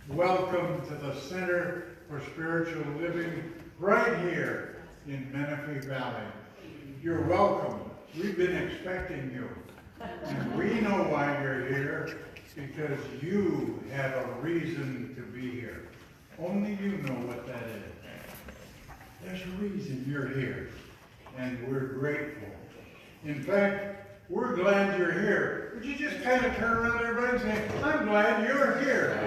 Welcome to the Center for Spiritual Living right here in Menifee Valley. You're welcome. We've been expecting you. And we know why you're here, because you have a reason to be here. Only you know what that is. There's a reason you're here, and we're grateful. In fact, we're glad you're here. Would you just kind of turn around everybody and say, I'm glad you're here.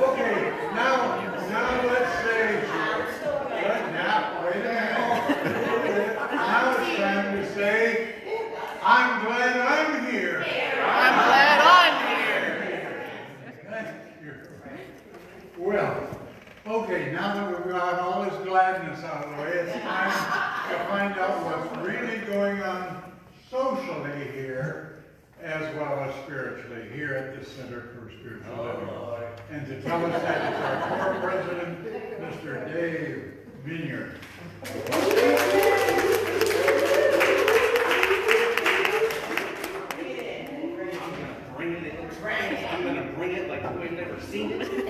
Okay, now let's say, wait a minute. Now it's time to say, I'm glad I'm here. I'm glad I'm here. Well, okay, now that we've got all this gladness out of the way, it's time to find out what's really going on socially here, as well as spiritually, here at the Center for Spiritual Living. And to tell us that is our core president, Mr. Dave Vineyard. I'm going to bring it like we've never seen it.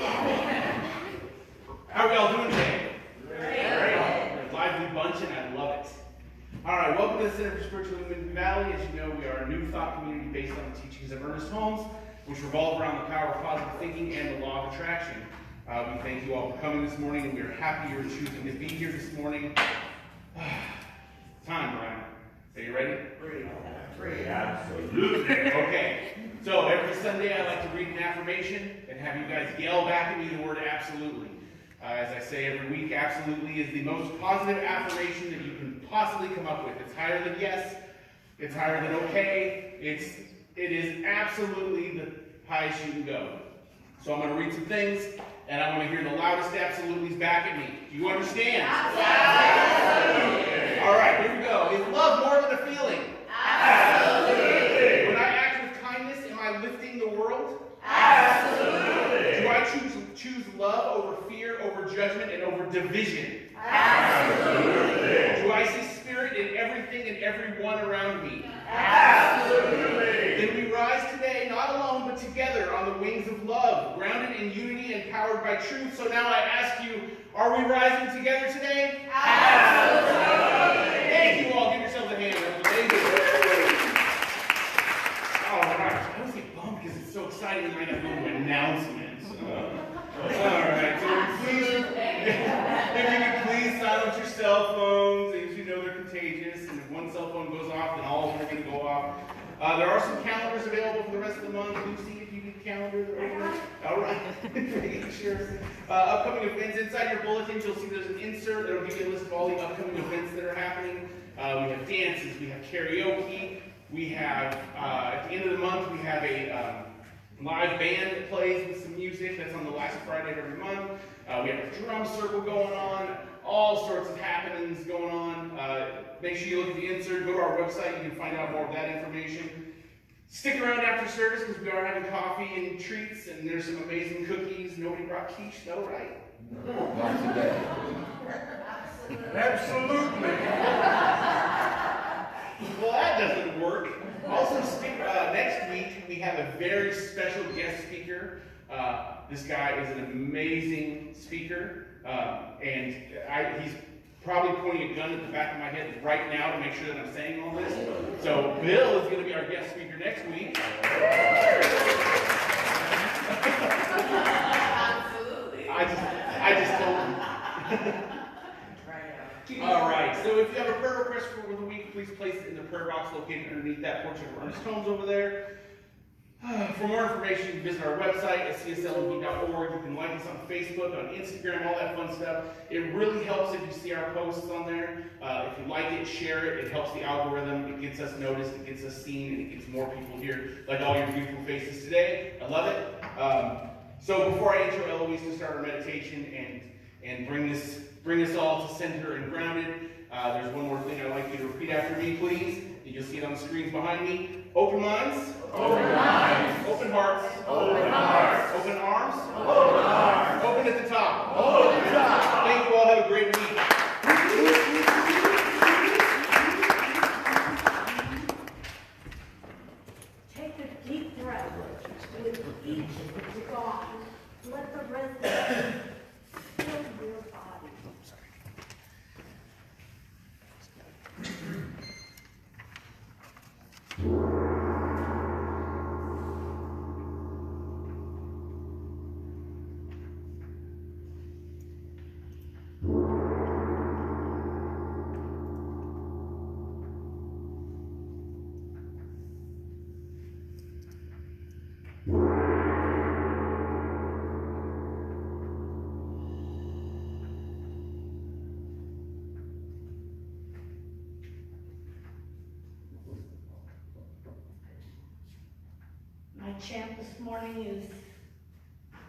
How are we all doing today? Great. We're a lively bunch and I love it. All right, welcome to the Center for Spiritual Living in Valley. As you know, we are a new thought community based on the teachings of Ernest Holmes, which revolve around the power of positive thinking and the law of attraction. We thank you all for coming this morning, and we are happy you're choosing to be here this morning. Time, Brian. Are you ready? Ready. Absolutely. Okay. So every Sunday I like to read an affirmation and have you guys yell back at me the word absolutely. As I say every week, absolutely is the most positive affirmation that you can possibly come up with. It's higher than yes. It's higher than okay. It is absolutely the highest you can go. So I'm going to read some things, and I want to hear the loudest absolutely's back at me. Do you understand? Absolutely. All right, here we go. Is love more than a feeling? Absolutely. When I act with kindness, am I lifting the world? Absolutely. Do I choose love over fear, over judgment, and over division? Absolutely. Do I see spirit in everything and everyone around me? Absolutely. Then we rise today, not alone, but together on the wings of love, grounded in unity and powered by truth. So now I ask you, are we rising together today? Absolutely. Thank you all. Give yourselves a hand. Thank you. All right. I always get bummed because it's so exciting and I have no announcements. All right. So if you could please silence your cell phones, as you know they're contagious, and if one cell phone goes off, then all of them are going to go off. There are some calendars available for the rest of the month. Lucy, if you need a calendar. All right. Making sure. Upcoming events. Inside your bulletins, you'll see there's an insert that will give you a list of all the upcoming events that are happening. We have dances. We have karaoke. We have, at the end of the month, we have a live band that plays with some music. That's on the last Friday of every month. We have a drum circle going on. All sorts of happenings going on. Make sure you look at the insert. Go to our website. You can find out more of that information. Stick around after service because we are having coffee and treats, and there's some amazing cookies. Nobody brought quiche, though, right? Not today. Absolutely. Well, that doesn't work. Also, next week we have a very special guest speaker. This guy is an amazing speaker, and he's probably pointing a gun at the back of my head right now to make sure that I'm saying all this. So Bill is going to be our guest speaker next week. Absolutely. I just told him. All right. So if you have a prayer request for the week, please place it in the prayer box located underneath that portrait of Ernest Holmes over there. For more information, you can visit our website at cslmv.org. You can like us on Facebook, on Instagram, all that fun stuff. It really helps if you see our posts on there. If you like it, share it. It helps the algorithm. It gets us noticed. It gets us seen. And it gets more people here, like all your beautiful faces today. I love it. So before I intro Eloise to start our meditation and bring us all to center and grounded, there's one more thing I'd like you to repeat after me, please. You'll see it on the screens behind me. Open minds. Open minds. Open hearts. Open hearts. Open arms. Open arms. Open at the top. Open at the top. Thank you all. Have a great week. My chant this morning is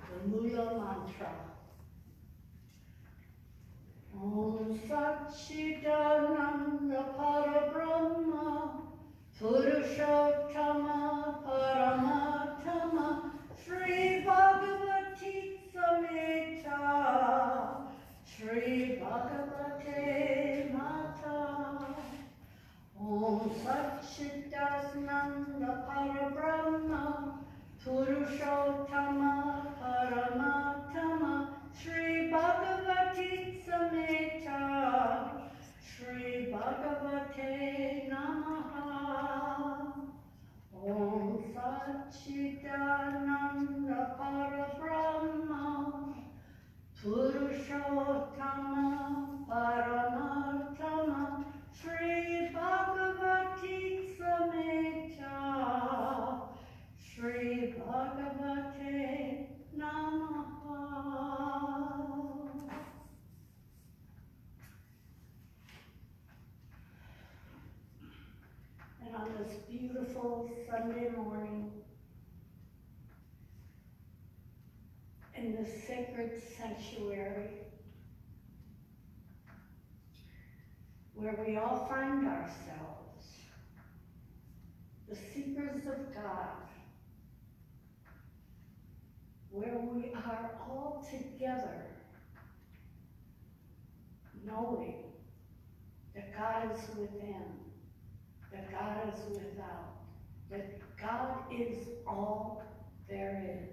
the Mula mantra. Om Satchidananda Parabrahma Purushottama Paramatama Sri Bhagavati Samhita Sri Bhagavate Mata Om Satchidananda Parabrahma Purushottama Paramatama Sri Bhagavati Samhita Sri Bhagavate Namaha Om Satchidananda Parabrahma Purushottama Paramatama Sri Bhagavati Samhita Sri Bhagavate Namaha. And on this beautiful Sunday morning, in this sacred sanctuary, where we all find ourselves, the seekers of God, where we are all together, knowing that God is within, that God is without, that God is all there is.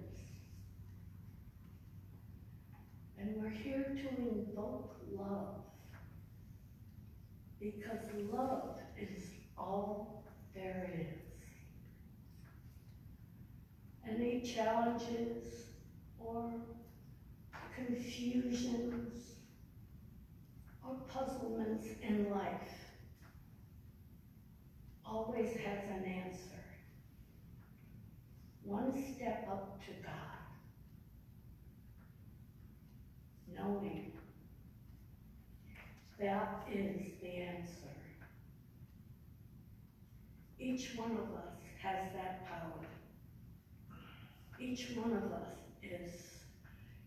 And we're here to invoke love, because love is all there is. Any challenges or confusions or puzzlements in life always has an answer. One step up to God, knowing that is the answer. Each one of us has that power. Each one of us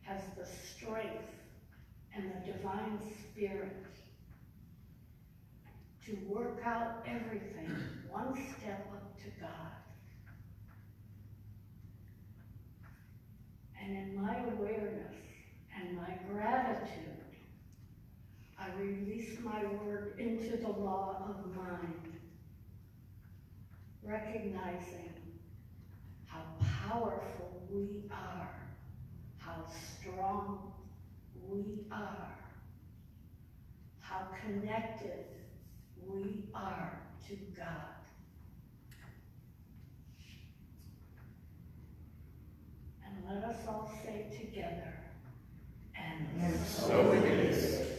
has the strength and the divine spirit to work out everything one step up to God. And in my awareness and my gratitude, I release my word into the law of mind, recognizing how powerful we are, how strong we are, how connected we are to God. And let us all say together, and So it is.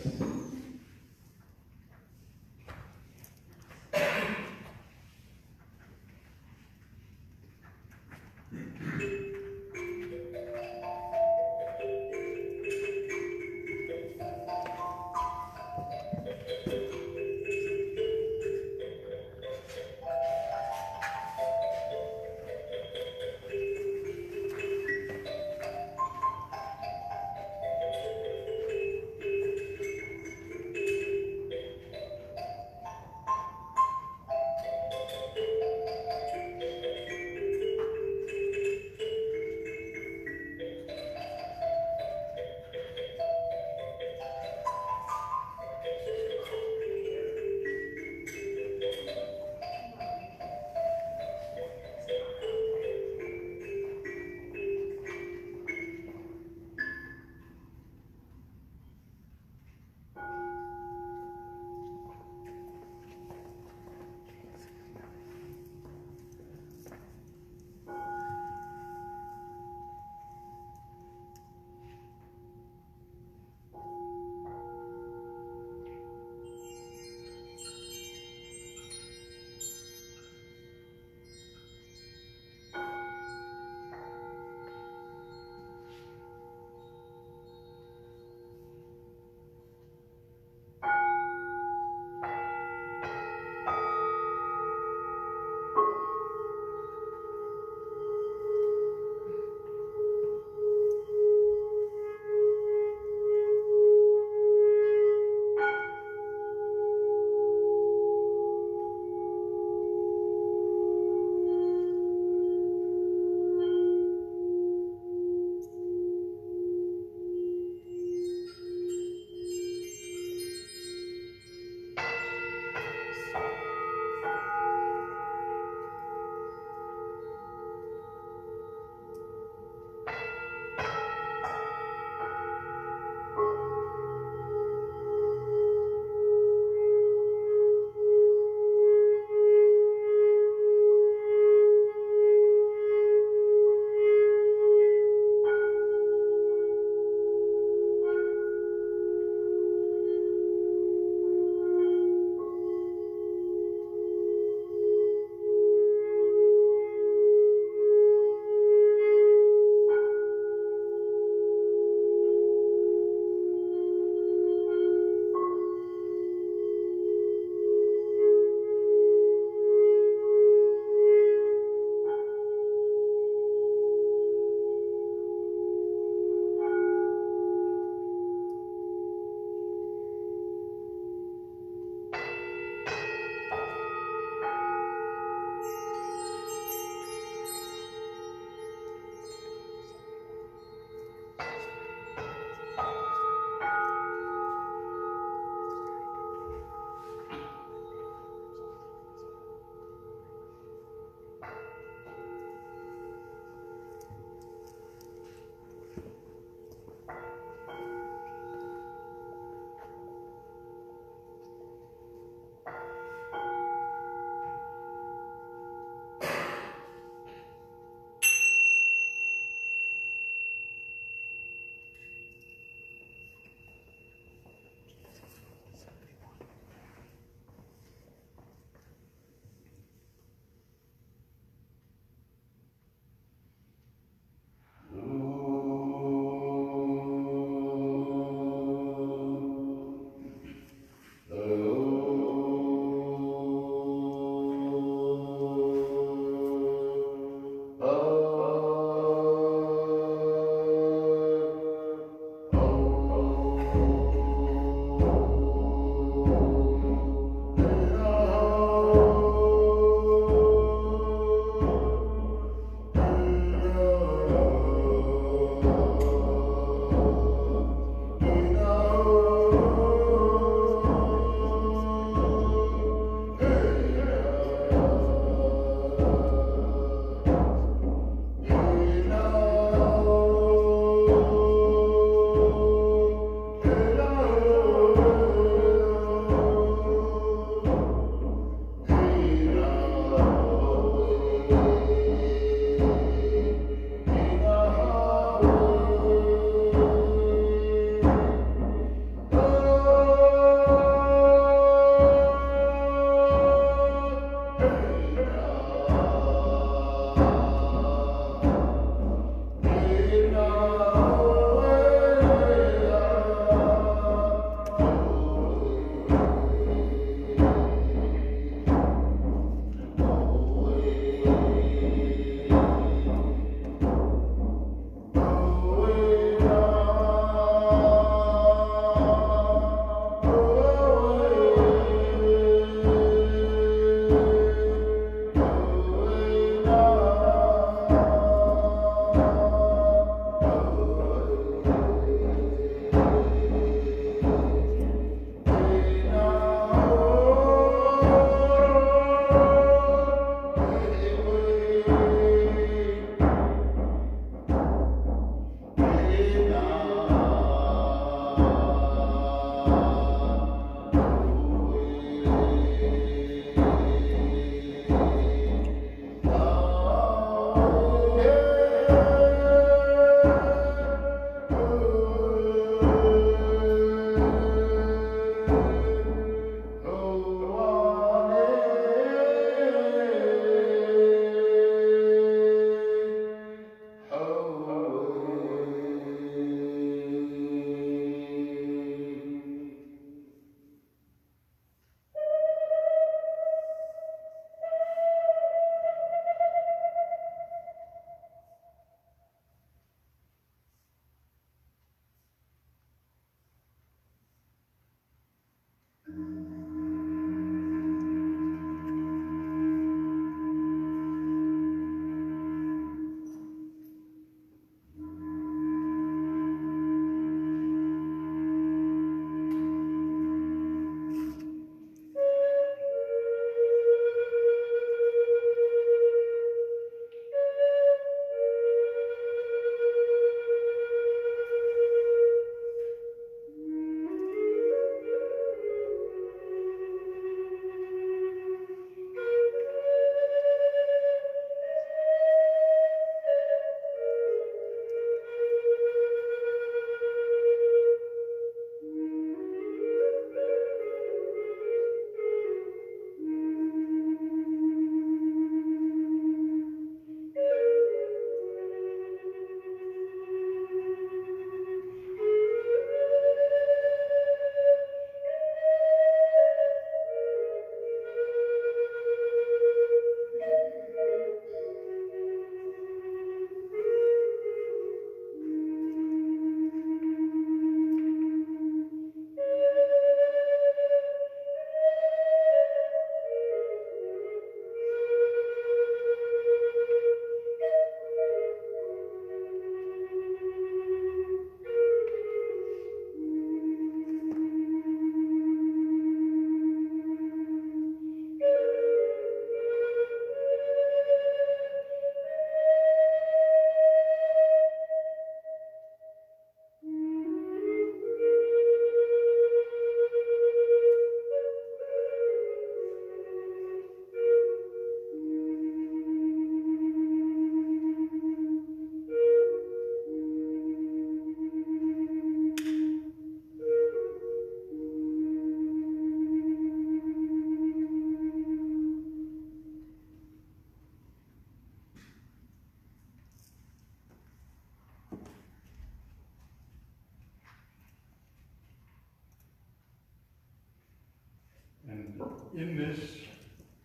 in this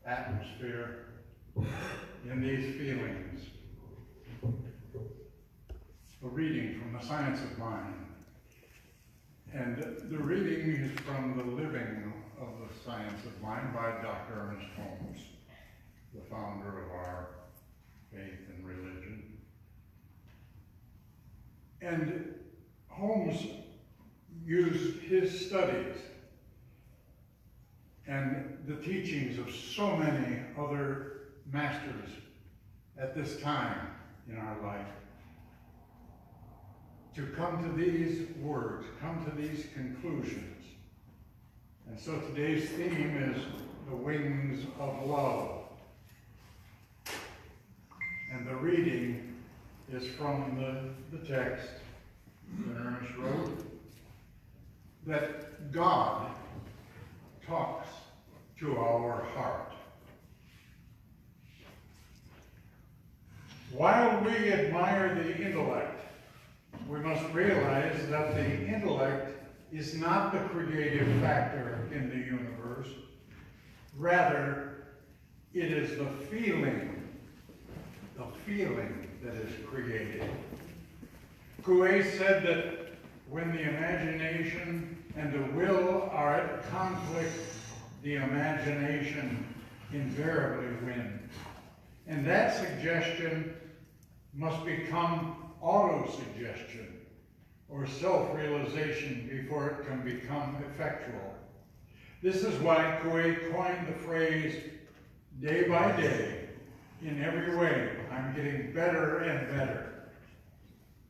atmosphere, in these feelings, a reading from the Science of Mind. And the reading is from The Living of the Science of Mind by Dr. Ernest Holmes, the founder of our faith and religion. And Holmes used his studies and the teachings of so many other masters at this time in our life to come to these words, come to these conclusions. And so today's theme is the wings of love. And the reading is from the text that Ernest wrote, that God talks to our heart. While we admire the intellect, we must realize that the intellect is not the creative factor in the universe. Rather, it is the feeling that is created. Coué said that when the imagination and the will are at conflict, the imagination invariably wins. And that suggestion must become auto-suggestion or self-realization before it can become effectual. This is why Coué coined the phrase, day by day, in every way, I'm getting better and better,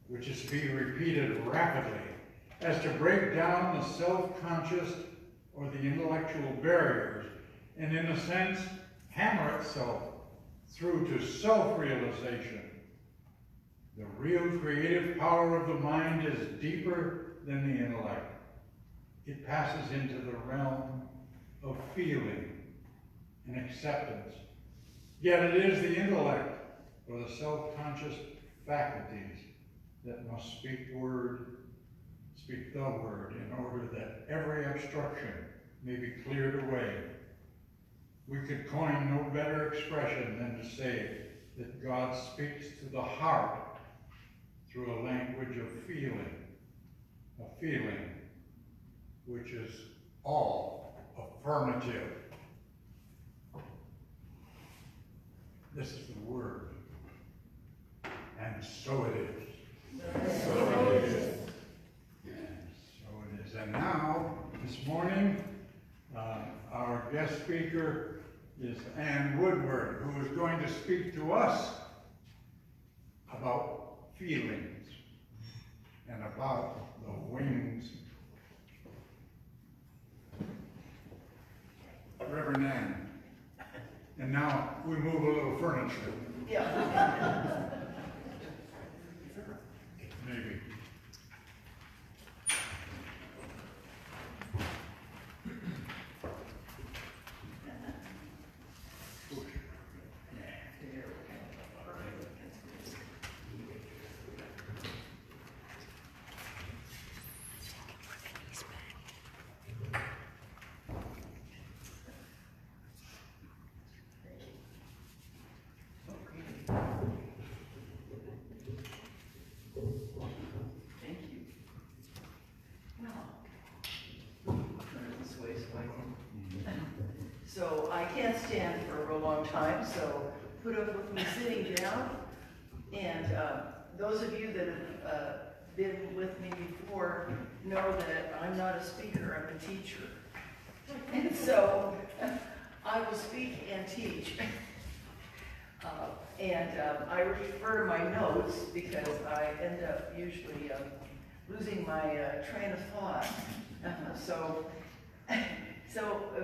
which is to be repeated rapidly, as to break down the self-conscious or the intellectual barriers, and in a sense, hammer itself through to self-realization. The real creative power of the mind is deeper than the intellect. It passes into the realm of feeling and acceptance. Yet it is the intellect or the self-conscious faculties that must speak the word in order that every obstruction may be cleared away. We could coin no better expression than to say that God speaks to the heart through a language of feeling, a feeling which is all affirmative. This is the word, and so it is. So it is. And so it is. And now, this morning, our guest speaker is Ann Woodward, who is going to speak to us about feelings and about the wings. Reverend Ann. And now we move a little furniture. Yeah. Maybe. Thank you. Well, turn it this way so I can. So I can't stand for a real long time, so put up with me sitting down. And those of you that have been with me before know that I'm not a speaker, I'm a teacher. And so I will speak and teach. I refer to my notes because I end up usually losing my train of thought. So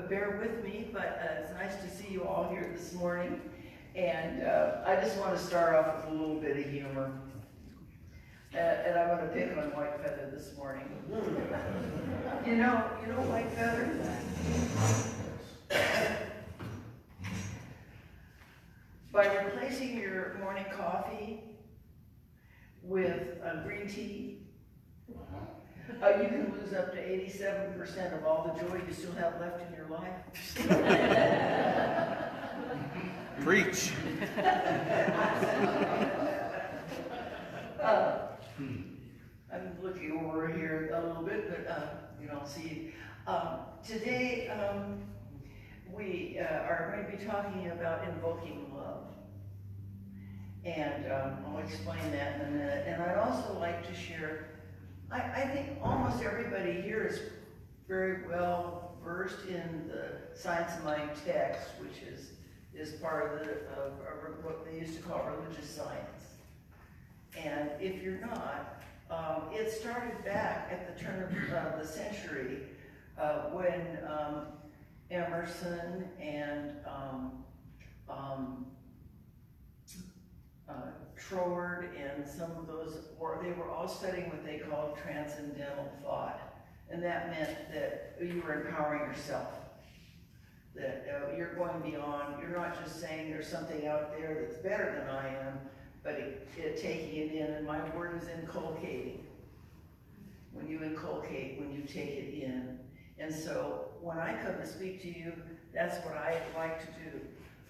bear with me, but it's nice to see you all here this morning. And I just want to start off with a little bit of humor. And I'm going to pick on White Feather this morning. You know White Feather? By replacing your morning coffee with green tea, You can lose up to 87% of all the joy you still have left in your life. Preach. I'm looking over here a little bit, but you don't see. Today, we are going to be talking about invoking love. And I'll explain that in a minute. And I'd also like to share, I think almost everybody here is very well versed in the Science of Mind text, which is part of what they used to call religious science. And if you're not, it started back at the turn of the century when Emerson and Troward and some of those, they were all studying what they called transcendental thought. And that meant that you were empowering yourself. That you're going beyond, you're not just saying there's something out there that's better than I am, but taking it in, and my word is inculcating. When you inculcate, when you take it in. And so when I come to speak to you, that's what I like to do.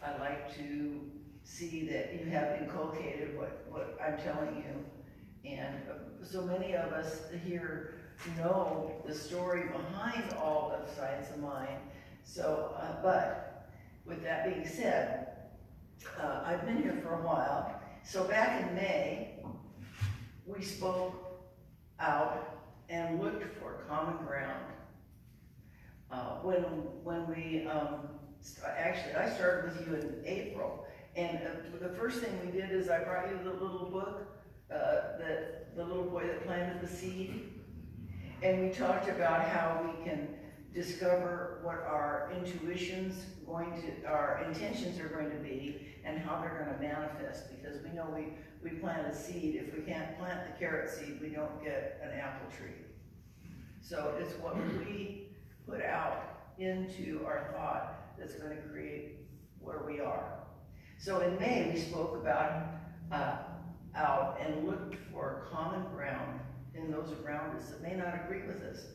I like to see that you have inculcated what I'm telling you. And so many of us here know the story behind all of Science of Mind. So, but with that being said, I've been here for a while. So back in May, we spoke out and looked for common ground. When we, actually I started with you in April, and the first thing we did is I brought you the little book, the little boy that planted the seed, and we talked about how we can discover what our our intentions are going to be, and how they're going to manifest, because we know we plant a seed. If we can't plant the carrot seed, we don't get an apple tree. So it's what we put out into our thought that's going to create where we are. So in May, we spoke about out and looked for common ground in those around us that may not agree with us.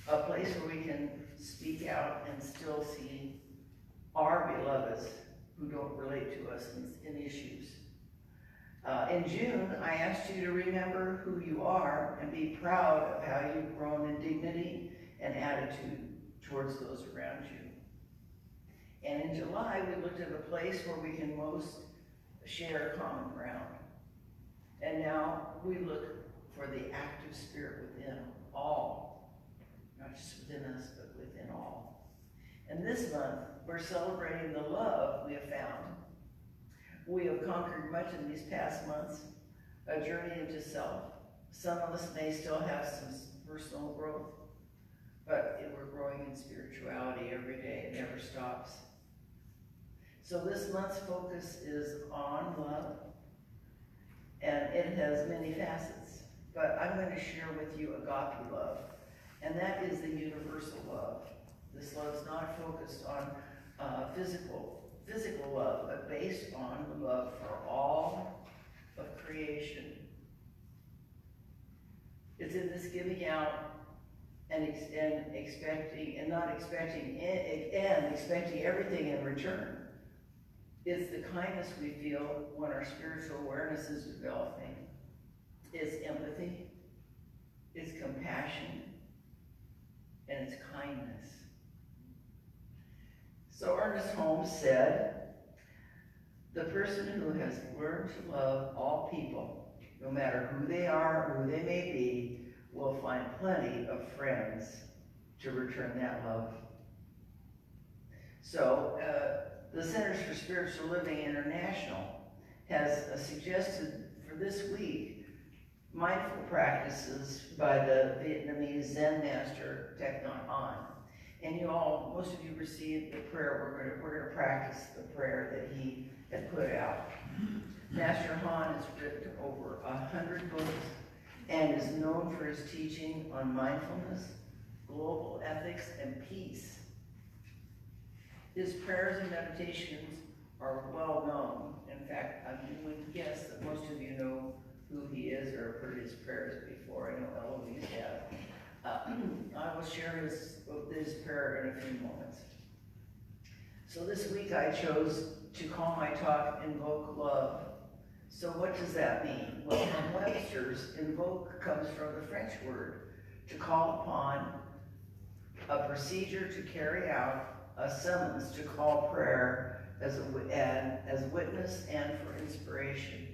A place where we can speak out and still see our beloveds who don't relate to us in issues. In June, I asked you to remember who you are and be proud of how you've grown in dignity and attitude towards those around you. And in July, we looked at a place where we can most share common ground. And now we look for the active spirit within all, not just within us, but within all. And this month, we're celebrating the love we have found. We have conquered much in these past months, a journey into self. Some of us may still have some personal growth, but we're growing in spirituality every day. It never stops. So this month's focus is on love, and it has many facets. But I'm going to share with you agape love, and that is the universal love. This love is not focused on physical love, but based on the love for all of creation. It's in this giving out and expecting everything in return. It's the kindness we feel when our spiritual awareness is developing. It's empathy, it's compassion, and it's kindness. So Ernest Holmes said, "The person who has learned to love all people, no matter who they are or who they may be, will find plenty of friends to return that love." So the Centers for Spiritual Living International has suggested for this week mindful practices by the Vietnamese Zen master Thich Nhat Hanh. And most of you received the prayer. We're going to practice the prayer that he had put out. Master Han has written over 100 books and is known for his teaching on mindfulness, global ethics, and peace. His prayers and meditations are well known. In fact, I would guess that most of you know who he is or heard his prayers before. I know Eloise has. I will share his prayer in a few moments. So this week I chose to call my talk Invoke Love. So what does that mean? Well, from Webster's, invoke comes from the French word to call upon, a procedure to carry out, a summons to call prayer as witness and for inspiration.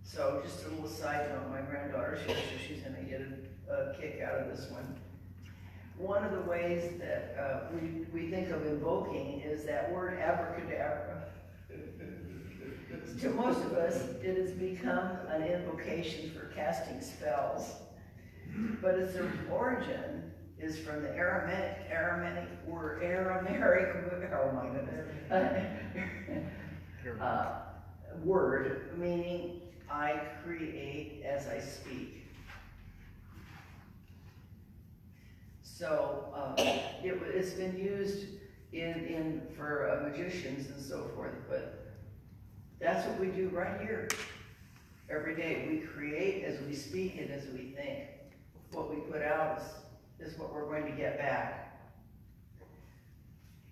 So just a little side note, my granddaughter, she's going to get a kick out of this one. One of the ways that we think of invoking is that word abracadabra. To most of us, it has become an invocation for casting spells, but its origin is from the Aramaic word, oh my goodness, word meaning I create as I speak. So it's been used for magicians and so forth, but that's what we do right here. Every day we create as we speak and as we think. What we put out is what we're going to get back.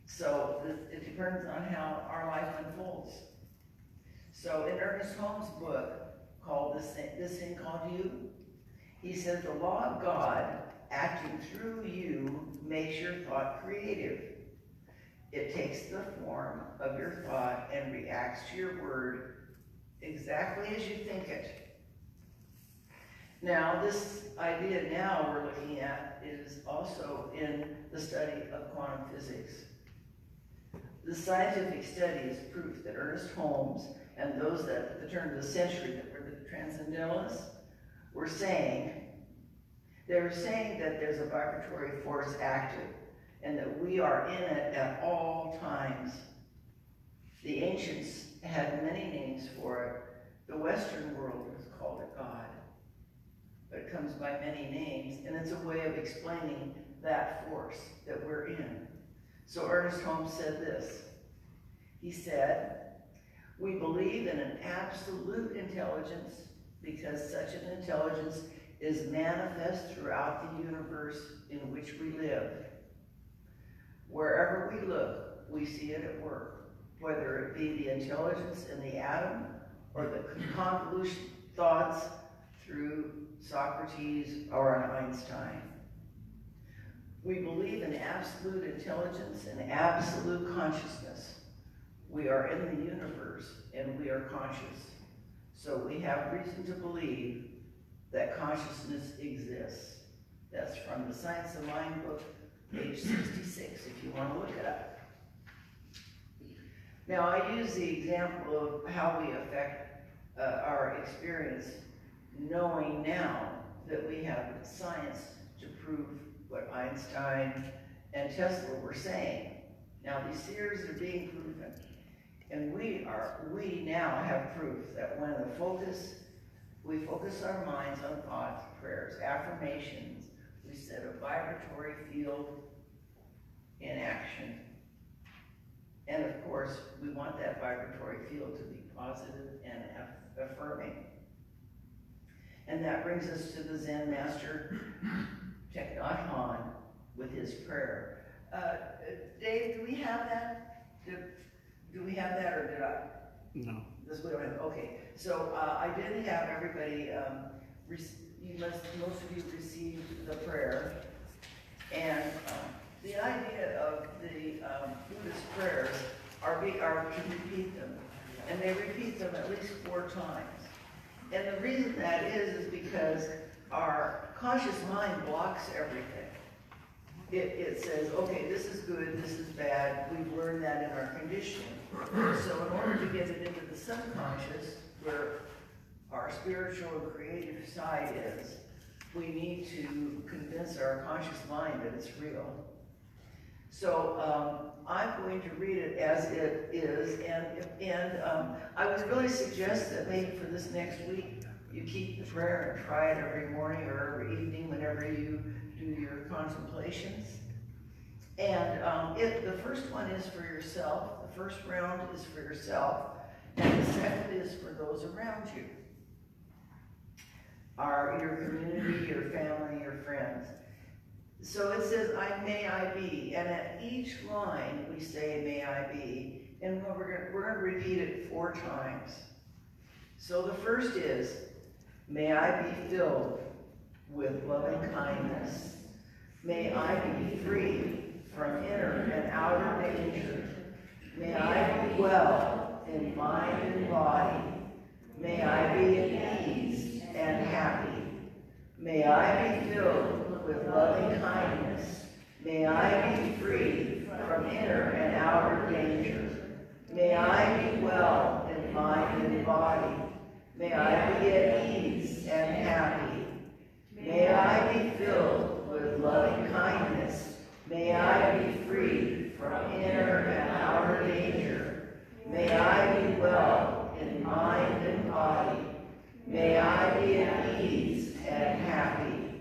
So it depends on how our life unfolds. So in Ernest Holmes' book called This Thing Called You, he said the law of God acting through you makes your thought creative. It takes the form of your thought and reacts to your word exactly as you think it. Now, this idea now we're looking at is also in the study of quantum physics. The scientific study is proof that Ernest Holmes and those that at the turn of the century that were the transcendentalists were saying, they were saying that there's a vibratory force active and that we are in it at all times. The ancients had many names for it. The Western world has called it God, but it comes by many names, and it's a way of explaining that force that we're in. So Ernest Holmes said this. He said, we believe in an absolute intelligence because such an intelligence is manifest throughout the universe in which we live. Wherever we look, we see it at work, whether it be the intelligence in the atom or the convolution thoughts through Socrates or an Einstein. We believe in absolute intelligence and absolute consciousness. We are in the universe and we are conscious. So we have reason to believe that consciousness exists. That's from the Science of Mind book, page 66, if you want to look it up. Now, I use the example of how we affect our experience, knowing now that we have science to prove what Einstein and Tesla were saying. Now, these theories are being proven, and we now have proof that when we focus our minds on thoughts, prayers, affirmations, we set a vibratory field in action. And of course, we want that vibratory field to be positive and affirming. And that brings us to the Zen master, Thich Nhat Hanh, with his prayer. Dave, do we have that? Do we have that, or did I? No. This we don't have. Okay. So I did have everybody. Most of you received the prayer, and the idea of the Buddhist prayers are to repeat them, and they repeat them at least 4 times. And the reason that is because our conscious mind blocks everything. It says, okay, this is good, this is bad. We've learned that in our conditioning. So in order to get it into the subconscious, where our spiritual and creative side is, we need to convince our conscious mind that it's real. So I'm going to read it as it is, and I would really suggest that maybe for this next week, you keep the prayer and try it every morning or every evening whenever you do your contemplations. And the first one is for yourself, the first round is for yourself, and the second is for those around you. your community, your family, your friends. So it says, may I be, and at each line we say, may I be, and we're gonna repeat it 4 times. So the first is, may I be filled with loving kindness. May I be free from inner and outer danger. May I be well in mind and body. May I be at ease and happy. May I be filled with loving kindness. May I be free from inner and outer danger. May I be well in mind and body. May I be at ease and happy. May I be filled with loving kindness. May I be free from inner and outer danger. May I be well in mind and body. May I be at ease and happy.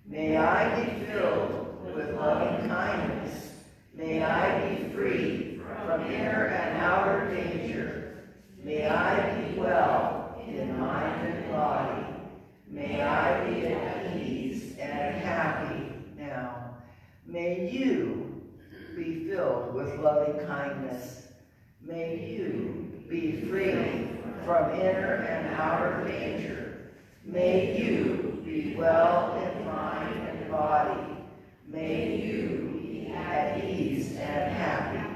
May I be filled with loving kindness. May I be free from inner and outer danger. May I be well in mind and body. May I be at ease and happy. Now, may you be filled with loving kindness. May you be free from inner and outer danger. May you be well in mind and body. May you be at ease and happy.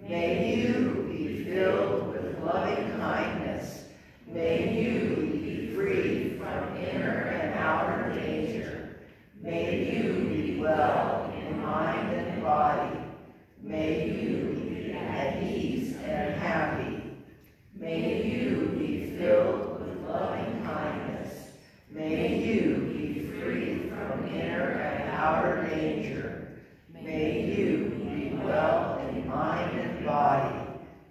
May you be filled with loving kindness. May you be free from inner and outer danger. May you be well in mind and body. May you be at ease and happy. May you be filled with loving kindness. May you be free from inner and outer danger. May you be well in mind and body.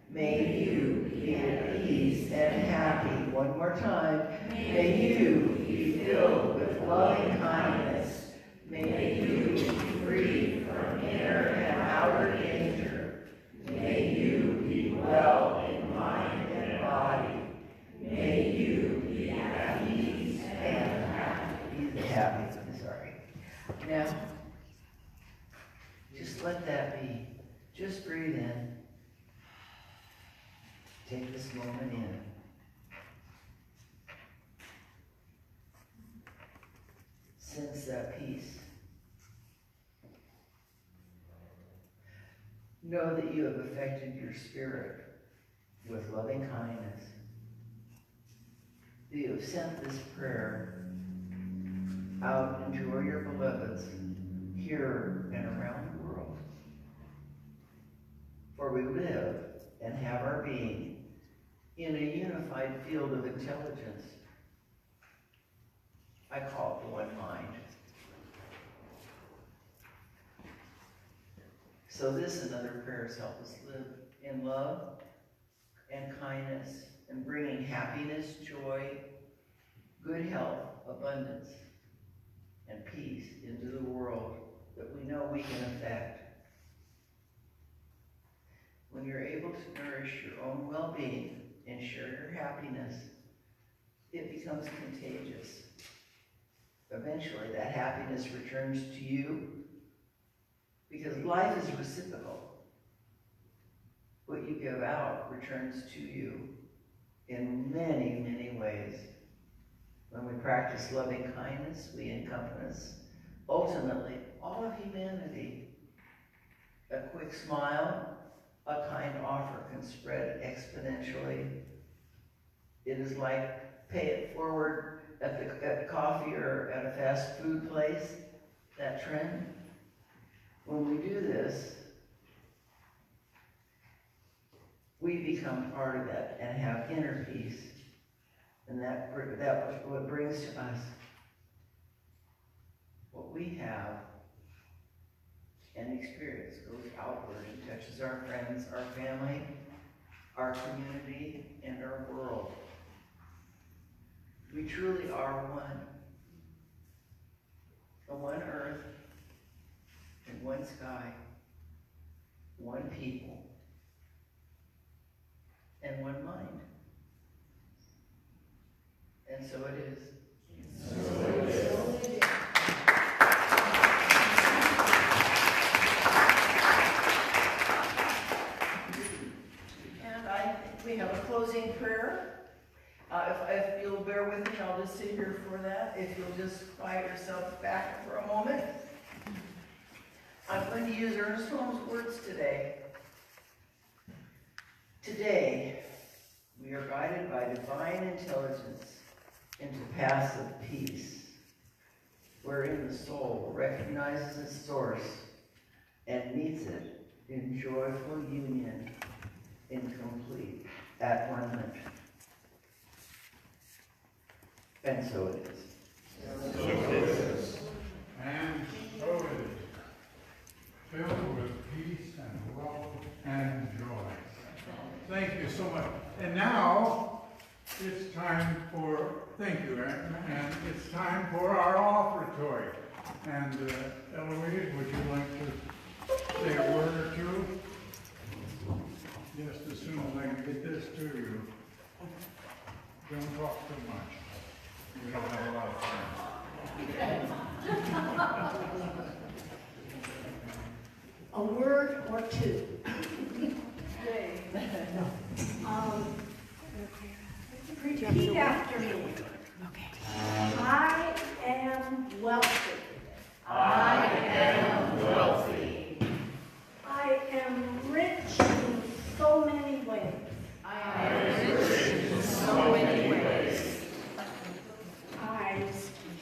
May you be at ease and happy. One more time. May you be filled with loving kindness. May you be free from inner and outer danger. May you be well in mind and body. May you be at ease and happy. Sorry. Now, just let that be. Just breathe in. Take this moment in. Sense that peace. Know that you have affected your spirit with loving kindness. That you have sent this prayer out into all your beloveds here and around the world. For we live and have our being in a unified field of intelligence. I call it the one mind. So this and other prayers help us live in love and kindness and bringing happiness, joy, good health, abundance, and peace into the world that we know we can affect. When you're able to nourish your own well-being and share your happiness, it becomes contagious. Eventually, that happiness returns to you because life is reciprocal. What you give out returns to you in many, many ways. When we practice loving kindness, we encompass ultimately all of humanity. A quick smile, a kind offer can spread exponentially. It is like pay it forward at coffee or at a fast food place, that trend. When we do this, we become part of that and have inner peace. And that what brings to us what we have and experience goes outward and touches our friends, our family, our community, and our world. We truly are one. A one earth and one sky, one people, and one mind. And so it is. a closing prayer. If you'll bear with me, I'll just sit here for that. If you'll just quiet yourself back for a moment. I'm going to use Ernest Holmes' words today. Today, we are guided by divine intelligence into paths of peace, wherein the soul recognizes its source and meets it in joyful union, in complete at-one-ment. And so it is. So it is. And so it is. Filled with peace and love and joy. Thank you so much. And now, it's time for, thank you, Aaron, and it's time for our offertory. And Eloise, would you like to say a word or two? Just as soon as I can get this to you. Don't talk too much. We don't have a lot of time. A word or two. Repeat after me. Okay. I am wealthy. I am wealthy. I am rich in so many ways. I am rich in so many ways. I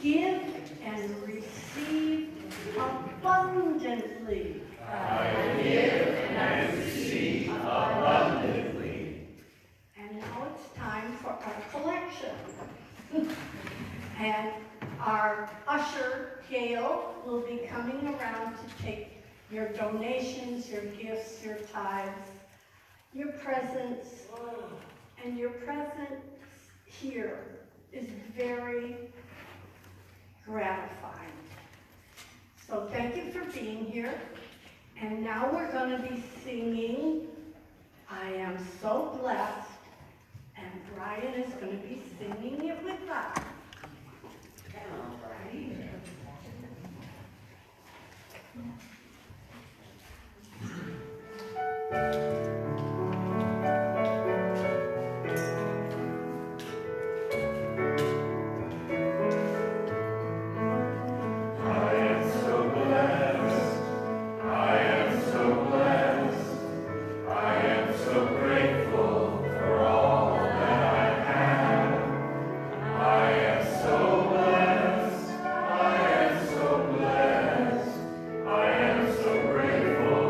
give and receive abundantly. I give and receive abundantly. And now it's time for our collection. And our usher, Gail, will be coming around to take your donations, your gifts, your tithes, your presents. And your presence here is very gratifying. So thank you for being here. And now we're going to be singing, I Am So Blessed. And Brian is going to be singing it with us. All right. I am so blessed. I am so blessed. I am so grateful for all that I have. I am so blessed. I am so blessed. I am so grateful.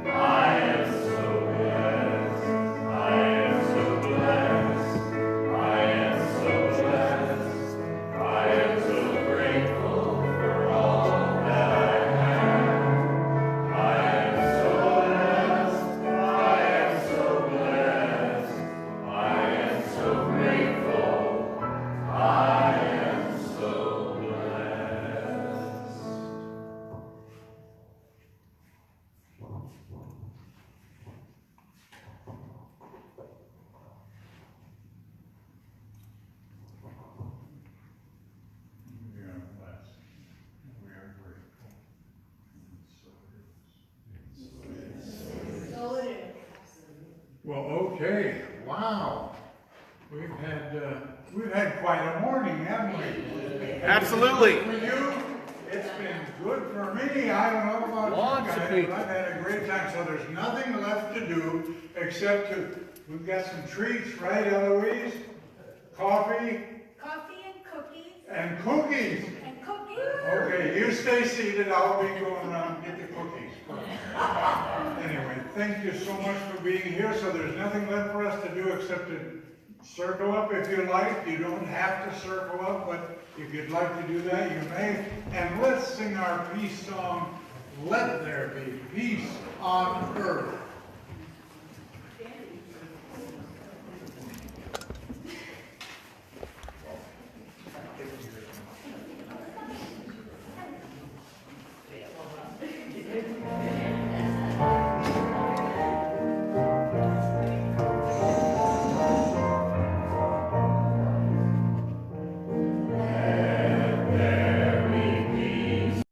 I am so blessed. I am so blessed. I am so blessed. I am so grateful for all that I have. I am so blessed. I am so blessed. I am so grateful. I am so blessed. We are blessed. We are grateful. And so it is. So it is. Well, okay. Wow. We've had quite a morning, haven't we? Absolutely. For you, it's been good for me. I don't know about you guys, but I've had a great time. So there's nothing left to do except we've got some treats, right, Eloise? Coffee Coffee and cookies. and cookies. And cookies. Okay, you stay seated. I'll be going around and get the cookies. Anyway, thank you so much for being here. So there's nothing left for us to do except to circle up if you like. You don't have to circle up, but if you'd like to do that, you may. And let's sing our peace song, Let There Be Peace on Earth.